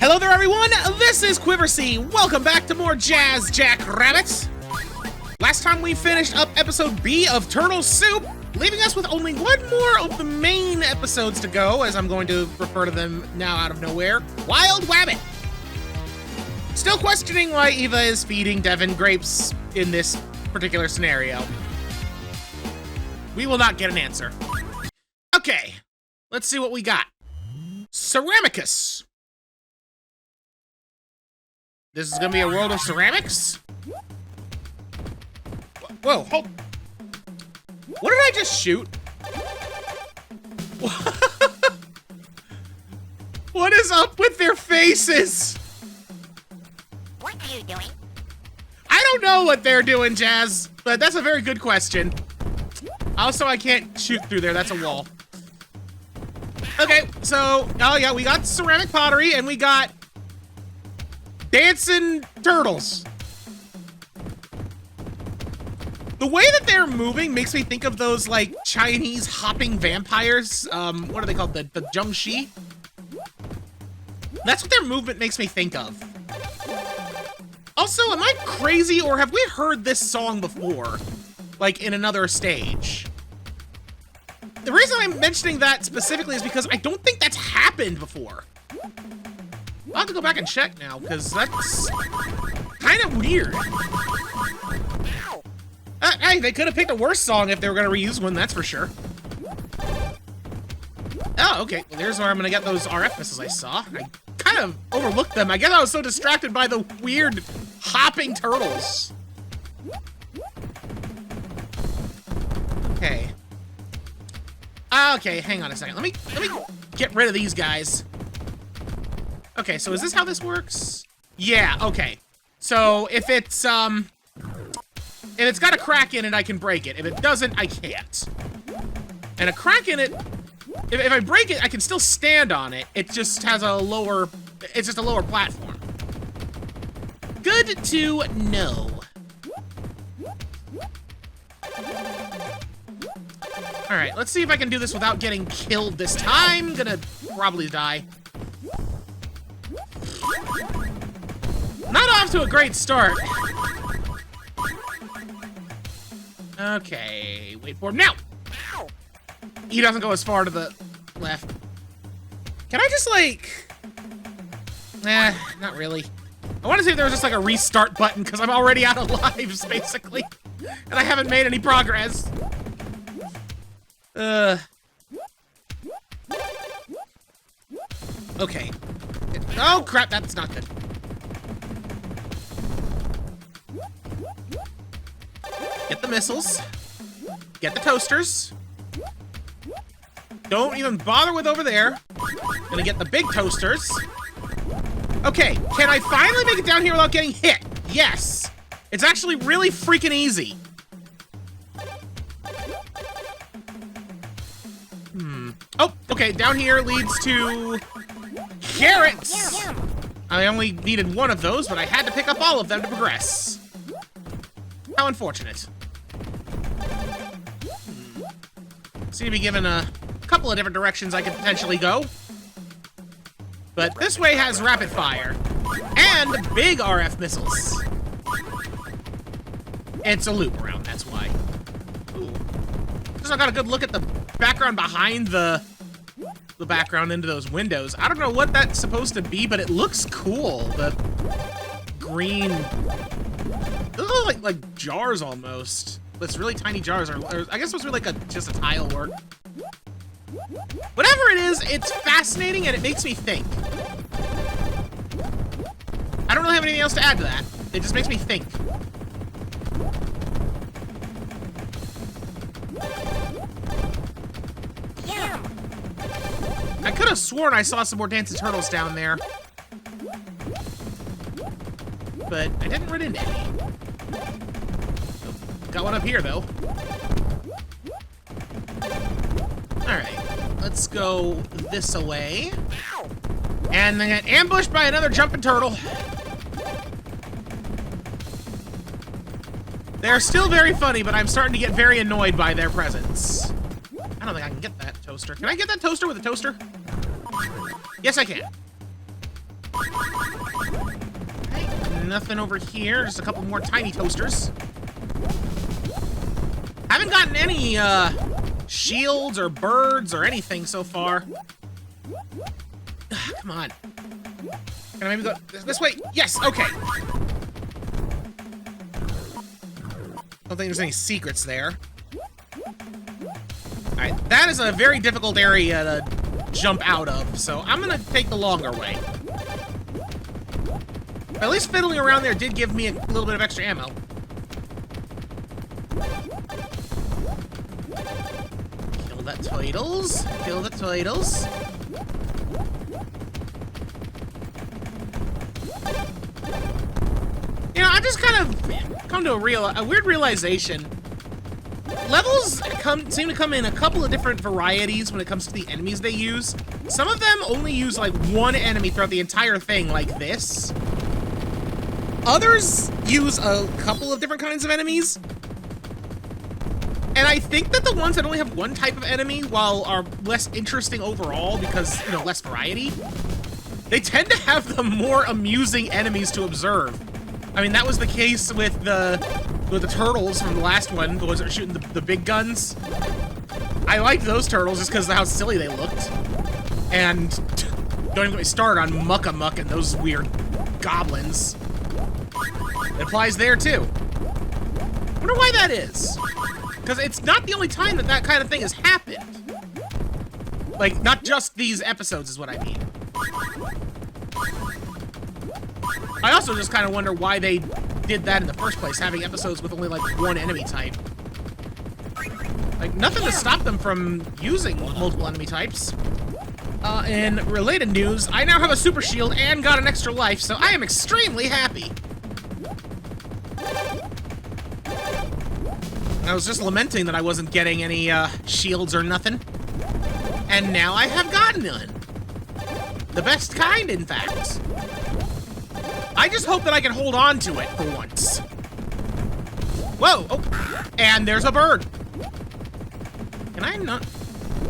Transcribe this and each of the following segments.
Hello there, everyone! This is Quiversee. Welcome back to more Jazz Jackrabbit. Last time we finished up episode B of Turtle Soup, leaving us with only one more of the main episodes to go, as I'm going to refer to them now out of nowhere. Wild Wabbit! Still questioning why Eva is feeding Devin grapes in this particular scenario. We will not get an answer. Okay, let's see what we got. Ceramicus. This is gonna be a world of ceramics? Whoa, hold. What did I just shoot? What is up with their faces? What are you doing? I don't know what they're doing, Jazz, but that's a very good question. Also, I can't shoot through there, that's a wall. Okay, so, oh yeah, we got ceramic pottery and we got dancing turtles. The way that they're moving makes me think of those, like, Chinese hopping vampires. What are they called? The Zhengxi? That's what their movement makes me think of. Also, am I crazy, or have we heard this song before? Like, in another stage? The reason I'm mentioning that specifically is because I don't think that's happened before. I'll have to go back and check now, because that's kind of weird. Hey, they could have picked a worse song if they were going to reuse one, that's for sure. Oh, okay. Well, there's where I'm going to get those RF missiles I saw. I kind of overlooked them. I guess I was so distracted by the weird hopping turtles. Okay. Okay, hang on a second. Let me get rid of these guys. Okay, so is this how this works? Yeah, okay. So if it's got a crack in it, I can break it. If it doesn't, I can't. And a crack in it, if I break it, I can still stand on it. It just has a lower, it's just a lower platform. Good to know. All right, let's see if I can do this without getting killed this time. Gonna probably die. Not off to a great start. Okay, wait for him now. He doesn't go as far to the left. Can I just, like... not really. I want to see if there was just like a restart button, because I'm already out of lives, basically. And I haven't made any progress. Okay. Oh, crap, that's not good. Get the missiles. Get the toasters. Don't even bother with over there. Gonna get the big toasters. Okay, can I finally make it down here without getting hit? Yes. It's actually really freaking easy. Oh, okay, down here leads to carrots. I only needed one of those, but I had to pick up all of them to progress. How unfortunate. Seem to be given a couple of different directions I could potentially go. But this way has rapid fire and big RF missiles. It's a loop around, that's why. Ooh. Just I got a good look at the background behind the background into those windows. I don't know what that's supposed to be, but it looks cool. The green, those look like jars almost. But it's really tiny jars, or I guess it was really like just a tile work. Whatever it is, it's fascinating and it makes me think. I don't really have anything else to add to that. It just makes me think. I could have sworn I saw some more dancing turtles down there. But I didn't run into any. Got one up here, though. Alright, let's go this way. And then get ambushed by another jumping turtle. They're still very funny, but I'm starting to get very annoyed by their presence. I don't think I can get that toaster. Can I get that toaster with a toaster? Yes, I can. Nothing over here. Just a couple more tiny toasters. Haven't gotten any, shields or birds or anything so far. Come on. Can I maybe go this way? Yes, okay. Don't think there's any secrets there. Alright, that is a very difficult area to jump out of, so I'm gonna take the longer way. At least fiddling around there did give me a little bit of extra ammo. Kill that turtles. Kill the turtles. You know, I just kind of come to a weird realization. Levels seem to come in a couple of different varieties when it comes to the enemies they use. Some of them only use like one enemy throughout the entire thing, like this. Others use a couple of different kinds of enemies. And I think that the ones that only have one type of enemy, while are less interesting overall because, you know, less variety, they tend to have the more amusing enemies to observe. I mean, that was the case with the turtles from the last one, the ones that were shooting the big guns. I liked those turtles just because of how silly they looked. And don't even get me started on Muck-a-Muck and those weird goblins. It applies there, too. I wonder why that is. Because it's not the only time that that kind of thing has happened. Like, not just these episodes is what I mean. I also just kind of wonder why they did that in the first place, having episodes with only, like, one enemy type. Like, nothing to stop them from using multiple enemy types. In related news, I now have a super shield and got an extra life, so I am extremely happy. I was just lamenting that I wasn't getting any shields or nothing. And now I have gotten none. The best kind, in fact. I just hope that I can hold on to it for once. Whoa! Oh, and there's a bird. Can I not?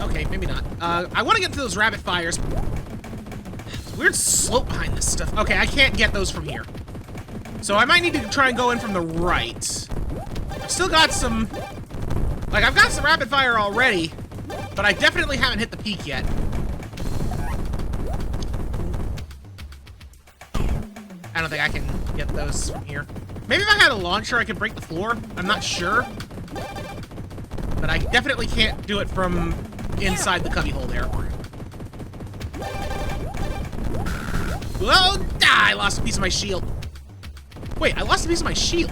Okay, maybe not. I want to get to those rabbit fires. There's a weird slope behind this stuff. Okay, I can't get those from here. So I might need to try and go in from the right. I've still got some... Like, I've got some rapid fire already, but I definitely haven't hit the peak yet. I don't think I can get those from here. Maybe if I had a launcher, I could break the floor. I'm not sure. But I definitely can't do it from inside the cubbyhole there. Whoa! Ah, I lost a piece of my shield. Wait, I lost a piece of my shield.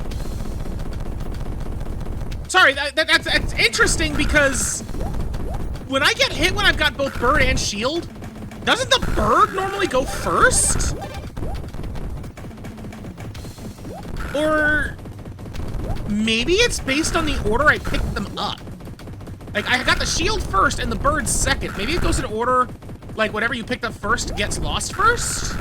Sorry, that's interesting because when I get hit when I've got both bird and shield, doesn't the bird normally go first? Or maybe it's based on the order I picked them up. Like, I got the shield first and the bird second. Maybe it goes in order, like, whatever you picked up first gets lost first?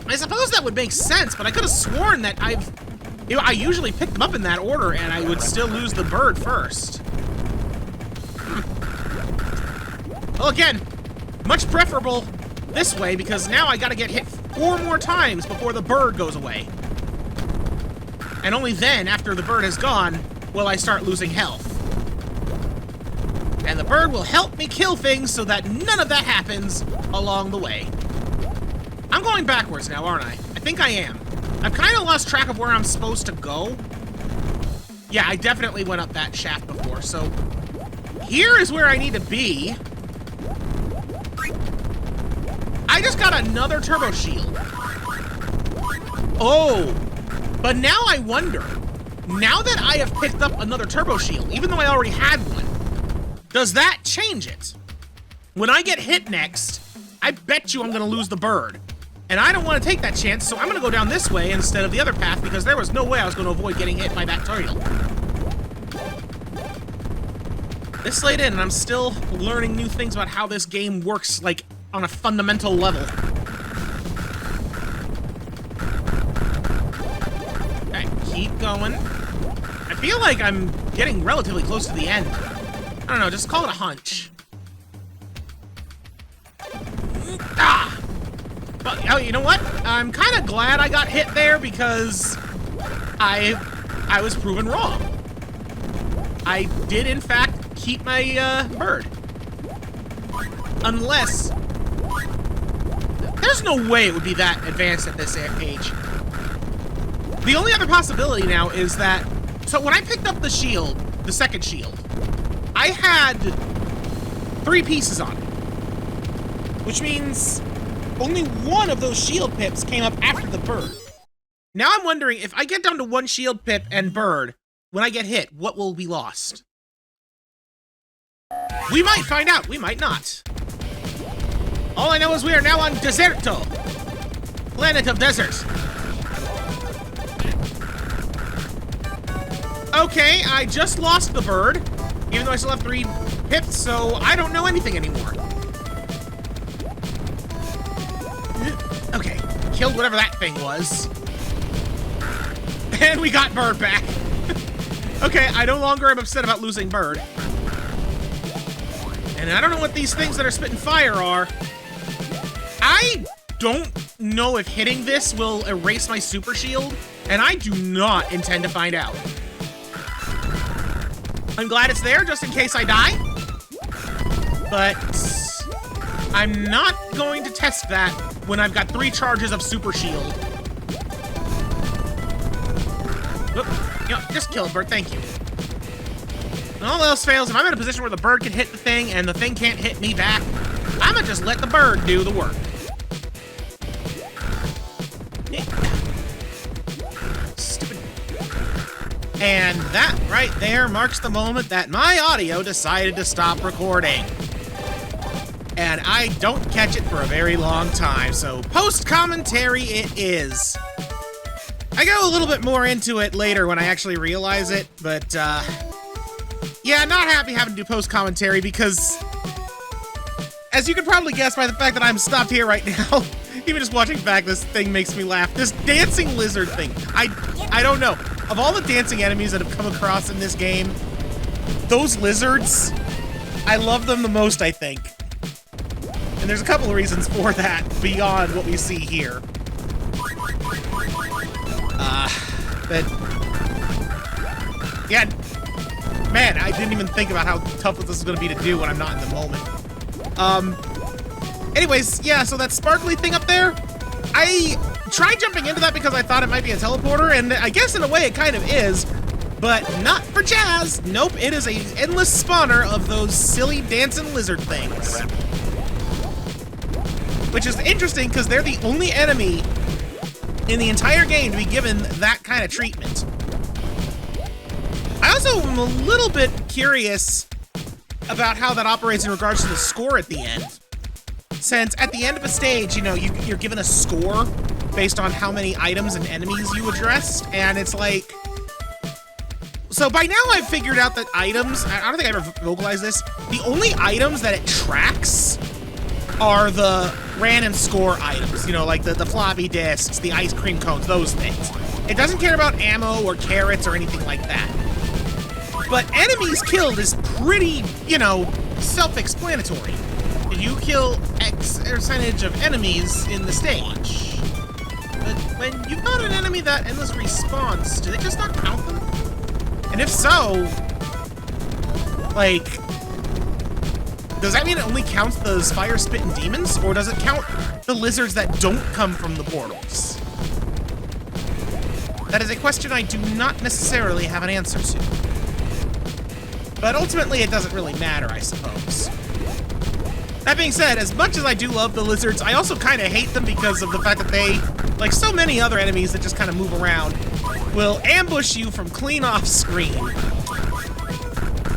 I suppose that would make sense, but I could have sworn that I usually pick them up in that order and I would still lose the bird first. Well, again, much preferable this way because now I gotta get hit 4 more times before the bird goes away. And only then, after the bird has gone, will I start losing health. And the bird will help me kill things so that none of that happens along the way. I'm going backwards now, aren't I? I think I am. I've kind of lost track of where I'm supposed to go. Yeah, I definitely went up that shaft before, so here is where I need to be. I just got another turbo shield. Oh, but now I wonder, now that I have picked up another turbo shield, even though I already had one, does that change it? When I get hit next, I bet you I'm gonna lose the bird. And I don't want to take that chance, so I'm going to go down this way instead of the other path because there was no way I was going to avoid getting hit by that turtle. This laid in, and I'm still learning new things about how this game works, like, on a fundamental level. Okay, keep going. I feel like I'm getting relatively close to the end. I don't know, just call it a hunch. Ah! Well, oh, you know what? I'm kind of glad I got hit there because I was proven wrong. I did, in fact, keep my bird. Unless... There's no way it would be that advanced at this age. The only other possibility now is that... So when I picked up the shield, the second shield, I had 3 pieces on it. Which means only one of those shield pips came up after the bird. Now I'm wondering, if I get down to 1 shield pip and bird, when I get hit, what will be lost? We might find out, we might not. All I know is we are now on Deserto, planet of deserts. Okay, I just lost the bird, even though I still have 3 pips, so I don't know anything anymore. Okay, killed whatever that thing was. And we got bird back. Okay, I no longer am upset about losing bird. And I don't know what these things that are spitting fire are. I don't know if hitting this will erase my super shield, and I do not intend to find out. I'm glad it's there, just in case I die. But I'm not going to test that when I've got 3 charges of super shield. Oop, you know, just kill a bird, thank you. When all else fails, if I'm in a position where the bird can hit the thing and the thing can't hit me back, I'm gonna just let the bird do the work. Stupid. And that right there marks the moment that my audio decided to stop recording. And I don't catch it for a very long time, so post-commentary it is. I go a little bit more into it later when I actually realize it, but, yeah, not happy having to do post-commentary because, as you can probably guess by the fact that I'm stopped here right now, even just watching back, this thing makes me laugh. This dancing lizard thing, I don't know. Of all the dancing enemies that have come across in this game, those lizards, I love them the most, I think. And there's a couple of reasons for that beyond what we see here. But yeah, man, I didn't even think about how tough this is going to be to do when I'm not in the moment. Anyways, yeah, so that sparkly thing up there, I tried jumping into that because I thought it might be a teleporter, and I guess in a way it kind of is, but not for Jazz. Nope, it is an endless spawner of those silly dancing lizard things. Which is interesting because they're the only enemy in the entire game to be given that kind of treatment. I also am a little bit curious about how that operates in regards to the score at the end. Since at the end of a stage, you know, you're given a score based on how many items and enemies you addressed, and it's like... So by now I've figured out that items, I don't think I ever vocalized this, the only items that it tracks are the random score items, you know, like the floppy disks, the ice cream cones, those things. It doesn't care about ammo or carrots or anything like that. But enemies killed is pretty, you know, self-explanatory. If you kill X percentage of enemies in the stage. But when you've got an enemy that endlessly respawns, do they just not count them? And if so, like... Does that mean it only counts those fire-spitting demons, or does it count the lizards that don't come from the portals? That is a question I do not necessarily have an answer to. But ultimately, it doesn't really matter, I suppose. That being said, as much as I do love the lizards, I also kind of hate them because of the fact that they, like so many other enemies that just kind of move around, will ambush you from clean off screen.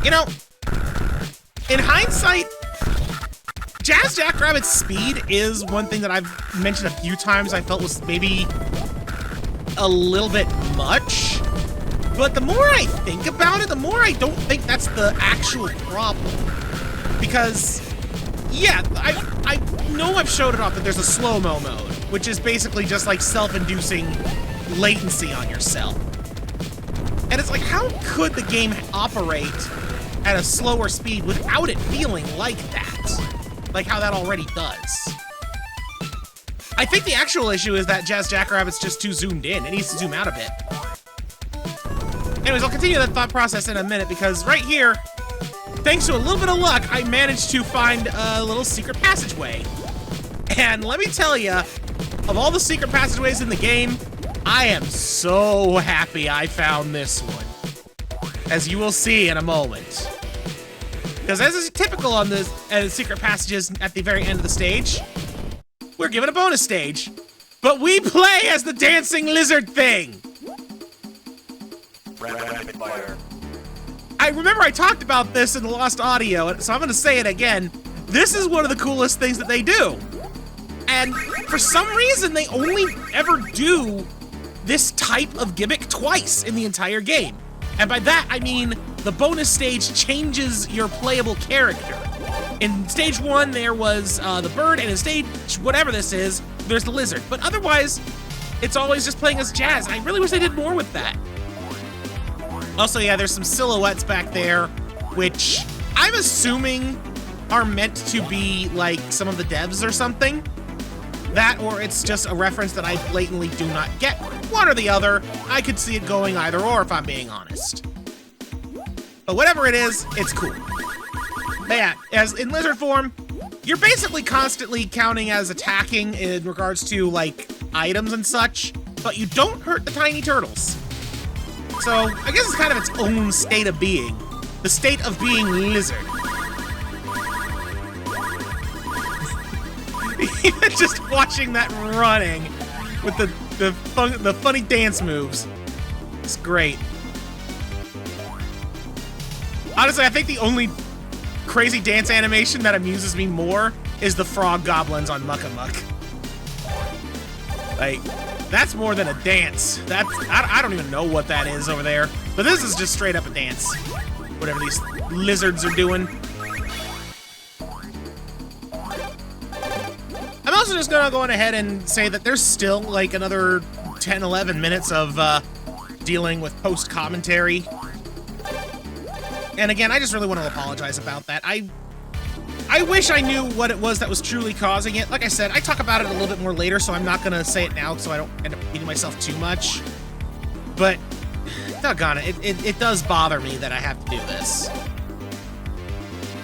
You know, in hindsight, Jackrabbit's speed is one thing that I've mentioned a few times I felt was maybe a little bit much. But the more I think about it, the more I don't think that's the actual problem. Because, yeah, I know I've showed it off that there's a slow-mo mode, which is basically just like self-inducing latency on yourself. And it's like, how could the game operate at a slower speed without it feeling like that? Like how that already does. I think the actual issue is that Jazz Jackrabbit's just too zoomed in. It needs to zoom out a bit. Anyways, I'll continue that thought process in a minute because right here, thanks to a little bit of luck, I managed to find a little secret passageway. And let me tell you, of all the secret passageways in the game, I am so happy I found this one. As you will see in a moment. Because as is typical on the secret passages at the very end of the stage, we're given a bonus stage. But we play as the dancing lizard thing! Rapid fire. I remember I talked about this in the Lost Audio, so I'm going to say it again. This is one of the coolest things that they do. And for some reason, they only ever do this type of gimmick twice in the entire game. And by that, I mean the bonus stage changes your playable character. In stage 1, there was the bird, and in stage whatever this is, there's the lizard. But otherwise, it's always just playing as Jazz. I really wish they did more with that. Also, yeah, there's some silhouettes back there, which I'm assuming are meant to be like some of the devs or something. That, or it's just a reference that I blatantly do not get. One or the other. I could see it going either or, if I'm being honest. But whatever it is, it's cool. But yeah, as in lizard form, you're basically constantly counting as attacking in regards to, like, items and such, but you don't hurt the tiny turtles. So, I guess it's kind of its own state of being. The state of being lizard. Even just watching that running with the funny dance moves. It's great. Honestly, I think the only crazy dance animation that amuses me more is the frog goblins on Muck and Muck. Like, that's more than a dance. That's I don't even know what that is over there. But this is just straight up a dance. Whatever these lizards are doing. I'm also just gonna go on ahead and say that there's still like another 10, 11 minutes of dealing with post-commentary. And again, I just really want to apologize about that. I wish I knew what it was that was truly causing it. Like I said, I talk about it a little bit more later, so I'm not gonna say it now so I don't end up repeating myself too much. But, doggone it, it does bother me that I have to do this.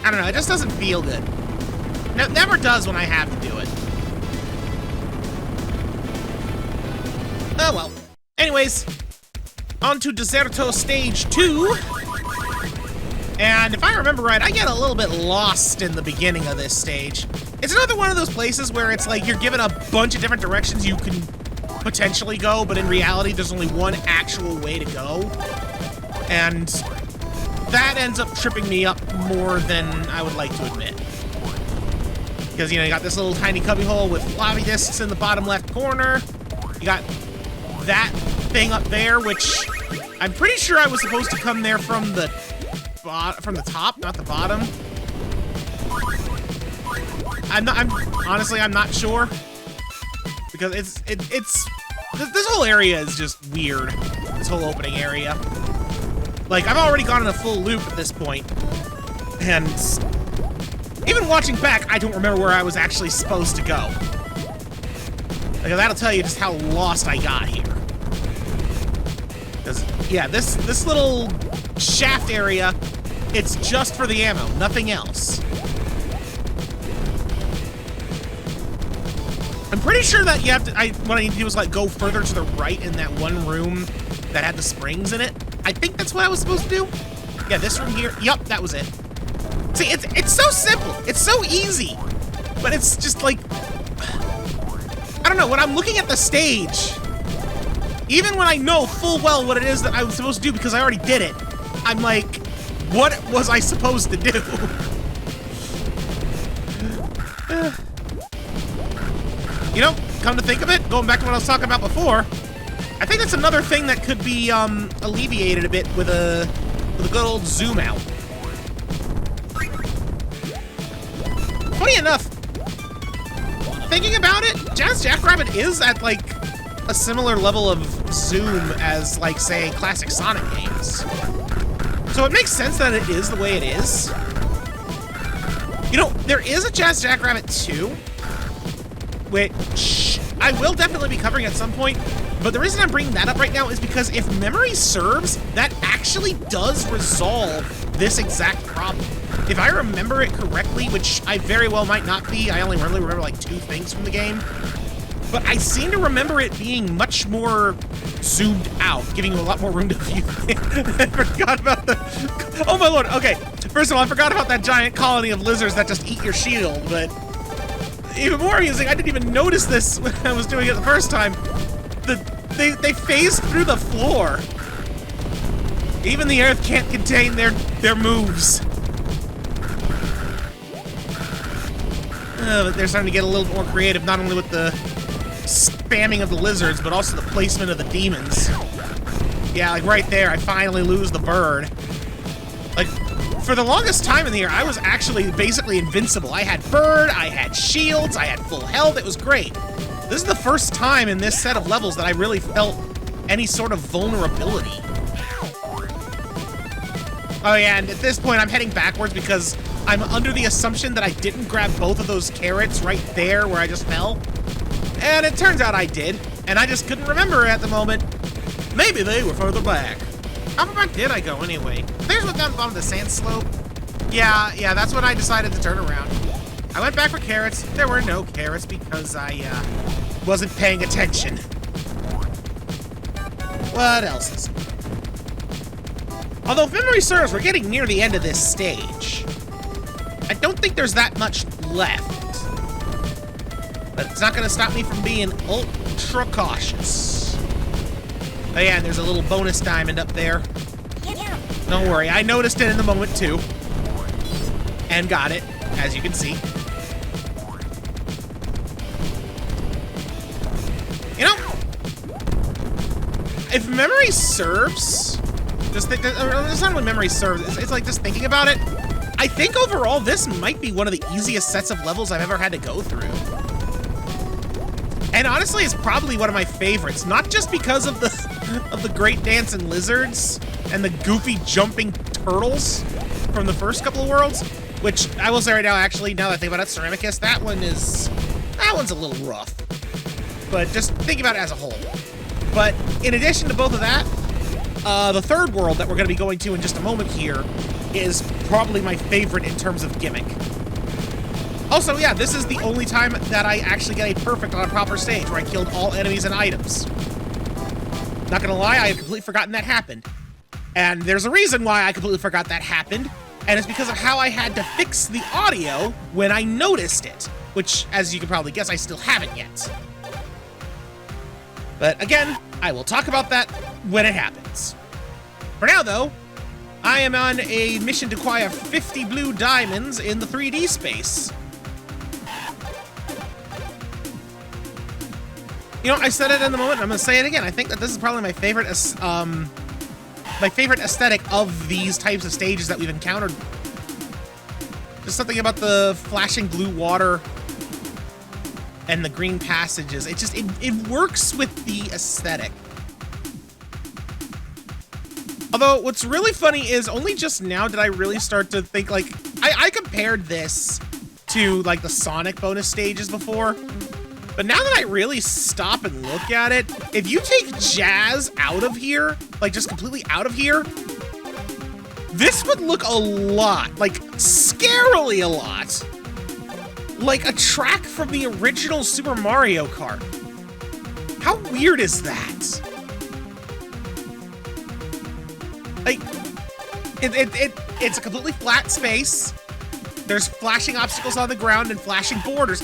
I don't know, it just doesn't feel good. It never does when I have to do it. Oh well. Anyways, on to Deserto Stage 2. And if I remember right, I get a little bit lost in the beginning of this stage. It's another one of those places where it's like you're given a bunch of different directions you can potentially go, but in reality, there's only one actual way to go. And that ends up tripping me up more than I would like to admit. Because, you know, you got this little tiny cubbyhole with floppy disks in the bottom left corner. You got that thing up there, which I'm pretty sure I was supposed to come there from the top, not the bottom. Honestly, I'm not sure. Because it's this whole area is just weird. This whole opening area. Like, I've already gone in a full loop at this point. And even watching back, I don't remember where I was actually supposed to go. Like, that'll tell you just how lost I got here. Because, yeah, this little shaft area, it's just for the ammo, nothing else. I'm pretty sure that you have to, what I need to do is, like, go further to the right in that one room that had the springs in it. I think that's what I was supposed to do. Yeah, this room here. Yup, that was it. See, it's so simple. It's so easy. But it's just like, I don't know, when I'm looking at the stage, even when I know full well what it is that I was supposed to do because I already did it, I'm like, what was I supposed to do? You know, come to think of it, going back to what I was talking about before, I think that's another thing that could be alleviated a bit with a good old zoom out. Funny enough, thinking about it, Jazz Jackrabbit is at like a similar level of zoom as, like, say, classic Sonic games. So it makes sense that it is the way it is. You know, there is a Jazz Jackrabbit 2, which I will definitely be covering at some point, but the reason I'm bringing that up right now is because if memory serves, that actually does resolve this exact problem. If I remember it correctly, which I very well might not be, I only really remember like 2 things from the game, but I seem to remember it being much more zoomed out, giving you a lot more room to view. I forgot about the... Oh my lord, okay. First of all, I forgot about that giant colony of lizards that just eat your shield, but... Even more amusing, I didn't even notice this when I was doing it the first time. They phased through the floor. Even the earth can't contain their moves. But they're starting to get a little more creative, not only with the spamming of the lizards, but also the placement of the demons. Yeah, like right there, I finally lose the bird. Like, for the longest time in here, I was actually basically invincible. I had bird, I had shields, I had full health, it was great. This is the first time in this set of levels that I really felt any sort of vulnerability. Oh yeah, and at this point I'm heading backwards because I'm under the assumption that I didn't grab both of those carrots right there where I just fell. And it turns out I did, and I just couldn't remember at the moment. Maybe they were further back. How far back did I go anyway? There's what down the bottom of the sand slope. Yeah, that's when I decided to turn around. I went back for carrots. There were no carrots because I wasn't paying attention. What else is... Although if memory serves, we're getting near the end of this stage. I don't think there's that much left. But it's not going to stop me from being ultra cautious. Oh yeah, and there's a little bonus diamond up there. Don't worry, I noticed it in the moment too. And got it, as you can see. You know, if memory serves, it's not when memory serves, it's like just thinking about it, I think overall this might be one of the easiest sets of levels I've ever had to go through. And honestly, it's probably one of my favorites, not just because of the great dancing lizards and the goofy jumping turtles from the first couple of worlds, which I will say right now, actually, now that I think about it, Ceramicus, that one's a little rough. But just think about it as a whole. But in addition to both of that, the third world that we're going to be going to in just a moment here is probably my favorite in terms of gimmick. Also, yeah, this is the only time that I actually get a perfect on a proper stage where I killed all enemies and items. Not gonna lie, I had completely forgotten that happened. And there's a reason why I completely forgot that happened, and it's because of how I had to fix the audio when I noticed it, which, as you can probably guess, I still haven't yet. But again, I will talk about that when it happens. For now, though, I am on a mission to acquire 50 blue diamonds in the 3D space. You know, I said it in the moment, and I'm gonna say it again. I think that this is probably my favorite aesthetic of these types of stages that we've encountered. Just something about the flashing blue water and the green passages. It works with the aesthetic. Although, what's really funny is only just now did I really start to think, like, I compared this to, like, the Sonic bonus stages before. But now that I really stop and look at it, if you take Jazz out of here, like just completely out of here, this would look a lot, like scarily a lot, like a track from the original Super Mario Kart. How weird is that? Like, it's a completely flat space. There's flashing obstacles on the ground and flashing borders.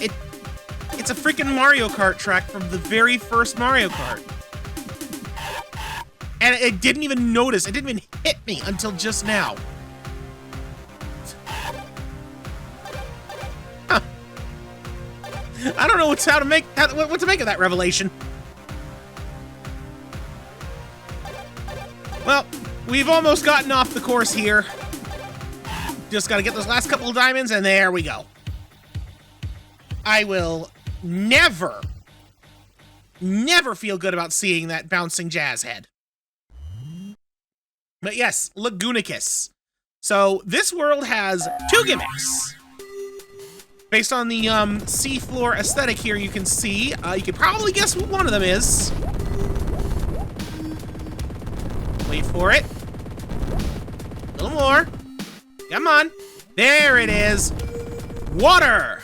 It's a freaking Mario Kart track from the very first Mario Kart. And it didn't even notice. It didn't even hit me until just now. Huh. I don't know what to make of that revelation. Well, we've almost gotten off the course here. Just gotta get those last couple of diamonds, and there we go. I will never feel good about seeing that bouncing Jazz head. But yes, Lagoonicus. So this world has 2 gimmicks. Based on the seafloor aesthetic here, you can see, you can probably guess what one of them is. Wait for it. A little more. Come on. There it is. Water.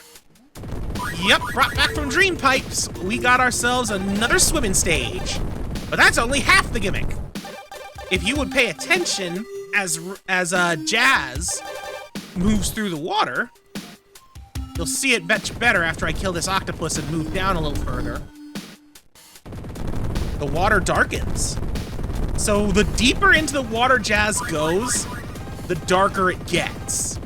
Yep, brought back from Dream Pipes. We got ourselves another swimming stage. But that's only half the gimmick. If you would pay attention as Jazz moves through the water, you'll see it much better after I kill this octopus and move down a little further. The water darkens. So the deeper into the water Jazz goes, the darker it gets.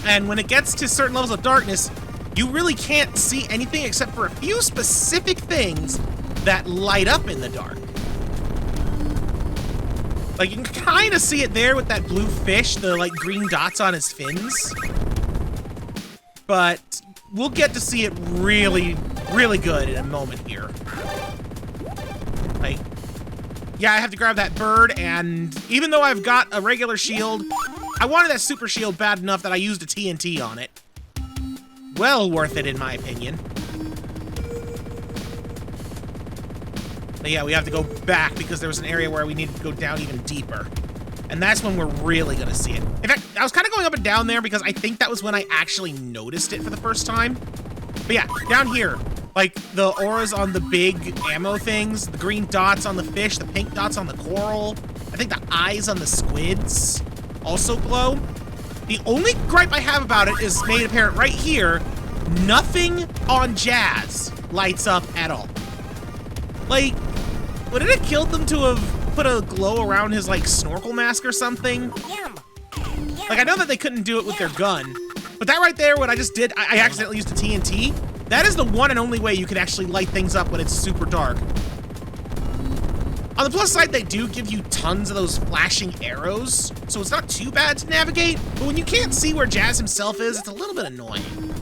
And when it gets to certain levels of darkness, you really can't see anything except for a few specific things that light up in the dark. Like, you can kind of see it there with that blue fish, the, like, green dots on his fins. But we'll get to see it really, really good in a moment here. Like, yeah, I have to grab that bird, and even though I've got a regular shield, I wanted that super shield bad enough that I used a TNT on it. Well worth it, in my opinion. But yeah, we have to go back because there was an area where we needed to go down even deeper. And that's when we're really gonna see it. In fact, I was kind of going up and down there because I think that was when I actually noticed it for the first time. But yeah, down here, like the auras on the big ammo things, the green dots on the fish, the pink dots on the coral, I think the eyes on the squids also glow. The only gripe I have about it is made apparent right here. Nothing on Jazz lights up at all. Like, would it have killed them to have put a glow around his, like, snorkel mask or something? Yum. Like, I know that they couldn't do it with their gun, but that right there, what I just did, I accidentally used a TNT. That is the one and only way you can actually light things up when it's super dark. On the plus side, they do give you tons of those flashing arrows, so it's not too bad to navigate, but when you can't see where Jazz himself is, it's a little bit annoying.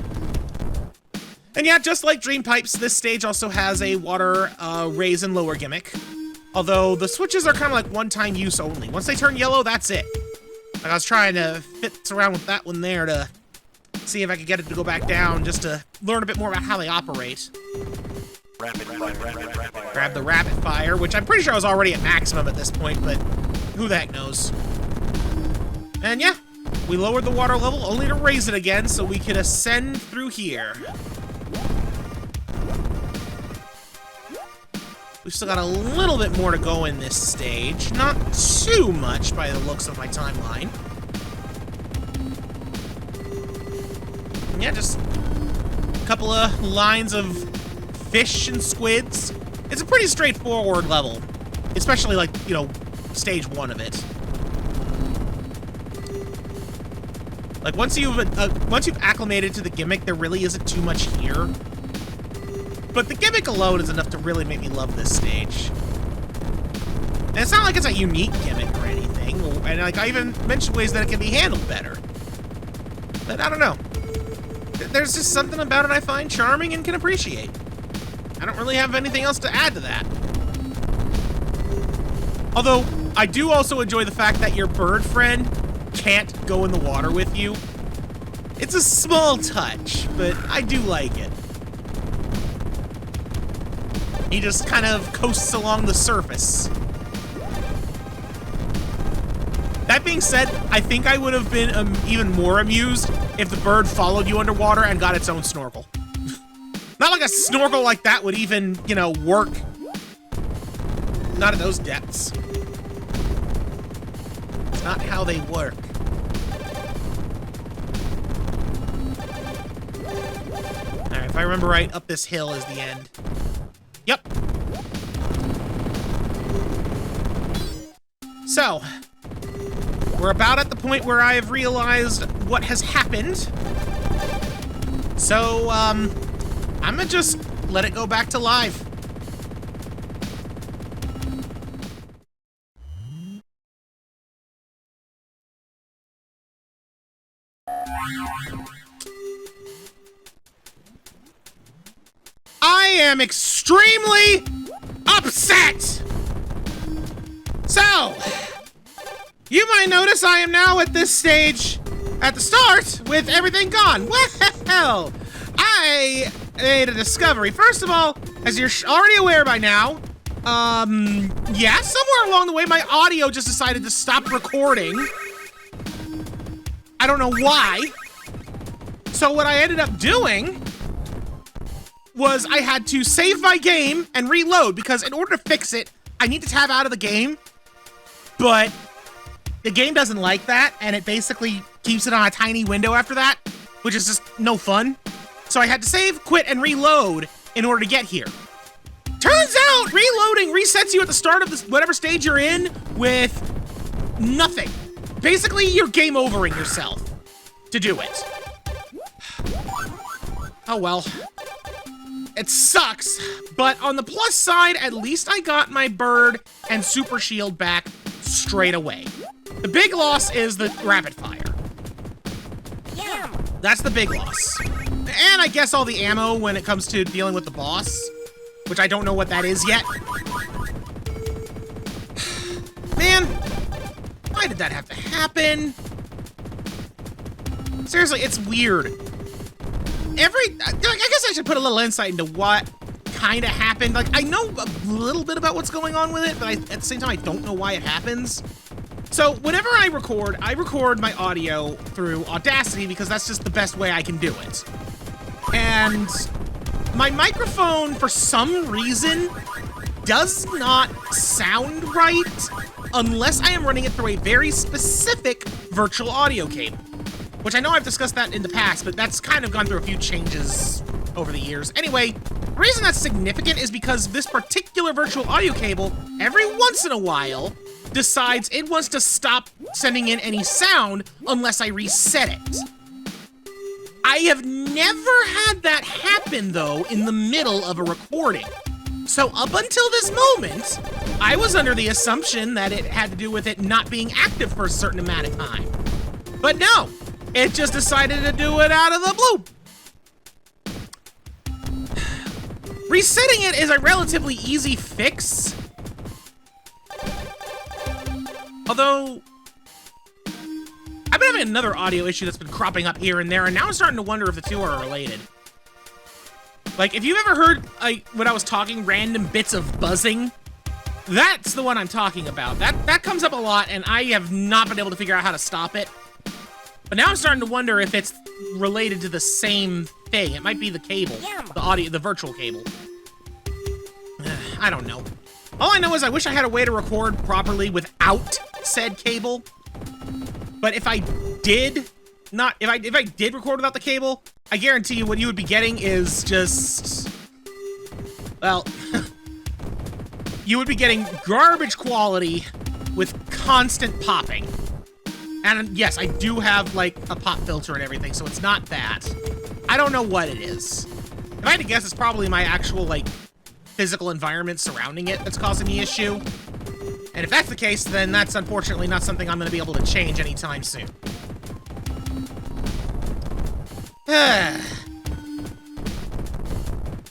And yeah, just like Dream Pipes, this stage also has a water raise and lower gimmick. Although the switches are kind of like one-time use only. Once they turn yellow, that's it. Like I was trying to fit around with that one there to see if I could get it to go back down just to learn a bit more about how they operate. Grab the rapid fire, which I'm pretty sure I was already at maximum at this point, but who the heck knows. And yeah, we lowered the water level only to raise it again so we could ascend through here. We've still got a little bit more to go in this stage. Not too much by the looks of my timeline. And yeah, just a couple of lines of fish and squids. It's a pretty straightforward level. Especially like, you know, stage 1 of it. Like once you've acclimated to the gimmick, there really isn't too much here. But the gimmick alone is enough to really make me love this stage. And it's not like it's a unique gimmick or anything. And like I even mentioned ways that it can be handled better. But I don't know. There's just something about it I find charming and can appreciate. I don't really have anything else to add to that. Although, I do also enjoy the fact that your bird friend can't go in the water with you. It's a small touch, but I do like it. He just kind of coasts along the surface. That being said, I think I would have been even more amused if the bird followed you underwater and got its own snorkel. Not like a snorkel like that would even, you know, work. Not at those depths. It's not how they work. Alright, if I remember right, up this hill is the end. Yep. So, we're about at the point where I have realized what has happened. So, I'm gonna just let it go back to live. I am extremely upset! So, you might notice I am now at this stage at the start with everything gone. Well, I made a discovery. First of all, as you're already aware by now, yeah, somewhere along the way, my audio just decided to stop recording. I don't know why. So what I ended up doing was I had to save my game and reload, because in order to fix it, I need to tab out of the game, but the game doesn't like that, and it basically keeps it on a tiny window after that, which is just no fun. So I had to save, quit, and reload in order to get here. Turns out reloading resets you at the start of this whatever stage you're in with nothing. Basically, you're game overing yourself to do it. Oh well. It sucks, but on the plus side, at least I got my bird and super shield back straight away. The big loss is the rapid fire. Yum. That's the big loss. And I guess all the ammo when it comes to dealing with the boss, which I don't know what that is yet. Man, why did that have to happen? Seriously, it's weird. I guess I should put a little insight into what kind of happened. Like, I know a little bit about what's going on with it, but at the same time, I don't know why it happens. So, whenever I record my audio through Audacity because that's just the best way I can do it. And my microphone, for some reason, does not sound right unless I am running it through a very specific virtual audio cable. Which I know I've discussed that in the past, but that's kind of gone through a few changes over the years. Anyway, the reason that's significant is because this particular virtual audio cable, every once in a while, decides it wants to stop sending in any sound unless I reset it. I have never had that happen, though, in the middle of a recording. So up until this moment, I was under the assumption that it had to do with it not being active for a certain amount of time. But no, it just decided to do it out of the blue. Resetting it is a relatively easy fix. Although, I've been having another audio issue that's been cropping up here and there, and now I'm starting to wonder if the two are related. Like, if you've ever heard, when I was talking, random bits of buzzing, that's the one I'm talking about. That comes up a lot, and I have not been able to figure out how to stop it. But now I'm starting to wonder if it's related to the same thing. It might be the cable, the virtual cable. I don't know. All I know is I wish I had a way to record properly without said cable. But if I did record without the cable, I guarantee you what you would be getting is just, well, you would be getting garbage quality with constant popping. And yes, I do have, like, a pop filter and everything, so it's not that. I don't know what it is. If I had to guess, it's probably my actual, like, physical environment surrounding it that's causing the issue. And if that's the case, then that's unfortunately not something I'm going to be able to change anytime soon.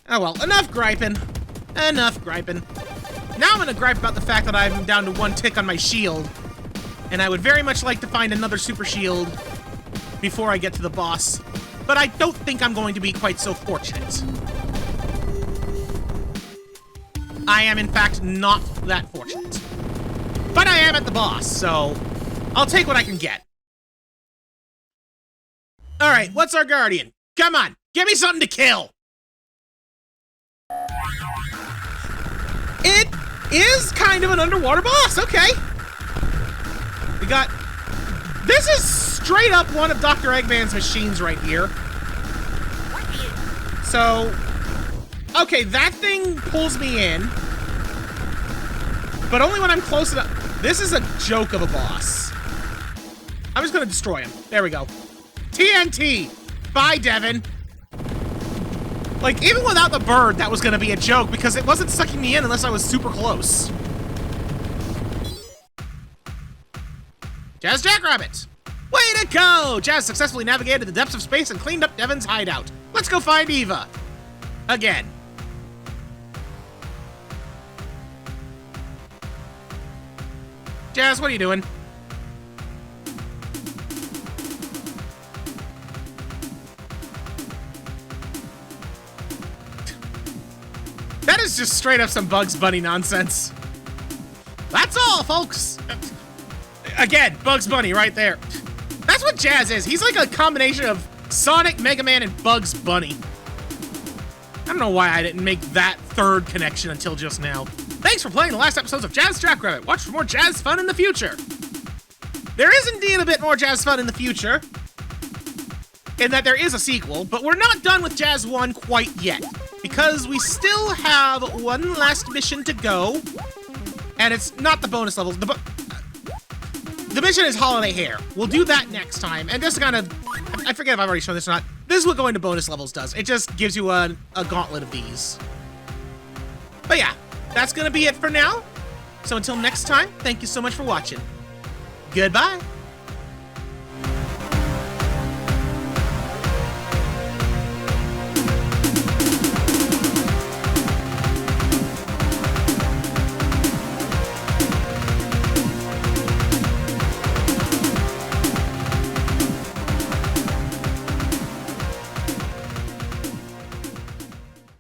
Oh well, enough griping. Enough griping. Now I'm going to gripe about the fact that I'm down to 1 tick on my shield. And I would very much like to find another super shield before I get to the boss. But I don't think I'm going to be quite so fortunate. I am, in fact, not that fortunate. But I am at the boss, so I'll take what I can get. Alright, what's our guardian? Come on, give me something to kill! It is kind of an underwater boss, okay. We got... This is straight up one of Dr. Eggman's machines right here. So... Okay, that thing pulls me in. But only when I'm close enough. This is a joke of a boss. I'm just gonna destroy him. There we go. TNT! Bye, Devin. Like, even without the bird, that was gonna be a joke because it wasn't sucking me in unless I was super close. Jazz Jackrabbit! Way to go! Jazz successfully navigated the depths of space and cleaned up Devin's hideout. Let's go find Eva. Again. Jazz, what are you doing? That is just straight up some Bugs Bunny nonsense. That's all, folks. Again, Bugs Bunny right there. That's what Jazz is. He's like a combination of Sonic, Mega Man, and Bugs Bunny. I don't know why I didn't make that third connection until just now. Thanks for playing the last episodes of Jazz Jackrabbit. Watch for more Jazz fun in the future. There is indeed a bit more Jazz fun in the future, in that there is a sequel, but we're not done with Jazz 1 quite yet, because we still have one last mission to go, and it's not the bonus levels. The mission is Holiday Hair. We'll do that next time, and just to kind of, I forget if I've already shown this or not, this is what going to bonus levels does. It just gives you a gauntlet of these. But yeah, that's going to be it for now. So until next time, thank you so much for watching. Goodbye.